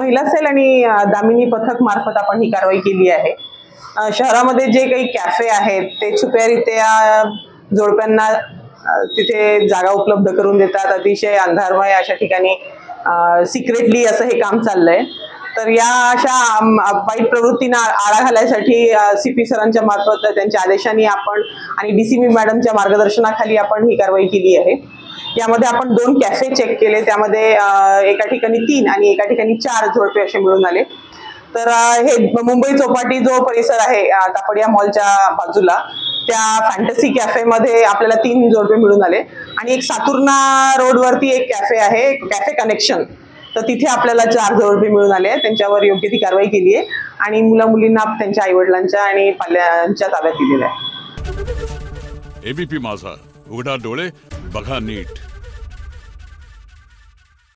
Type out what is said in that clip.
महिला सेल आणि दामिनी पथक मार्फत आपण ही कारवाई केली आहे। शहरामध्ये जे काही कॅफे आहेत ते छुप्यारित्या जोडप्यांना तिथे जागा उपलब्ध करून देतात। अतिशय अंधारमय अशा ठिकाणी सिक्रेटली असं हे काम चाललंय। तर या अशा वाईट प्रवृत्तींना आळा घालायसाठी सीपी सरांच्या मार्फत त्यांच्या आदेशाने आपण आणि डीसीपी मॅडमच्या मार्गदर्शनाखाली आपण ही कारवाई केली आहे। यामध्ये आपण 2 कॅफे चेक केले, त्यामध्ये एका ठिकाणी 3 आणि एका ठिकाणी 4 जोडपे असे मिळून आले। तर हे मुंबई चौपाटी जो परिसर आहे तापडिया मॉलच्या बाजूला त्या फॅन्टसी कॅफे मध्ये आपल्याला 3 जोडपे मिळून आले आणि एक सातुर्णा रोड वरती एक कॅफे आहे, कॅफे कनेक्शन, तर तिथे आपल्याला 4 जोडपे मिळून आले। त्यांच्यावर योग्य ती कारवाई केली आहे आणि मुला-मुलींना त्यांच्या आईवडिलांच्या आणि पाल्यांच्या ताब्यात दिलेलं आहे। एबीपी माझा, उघडा डोळे बघा नीट।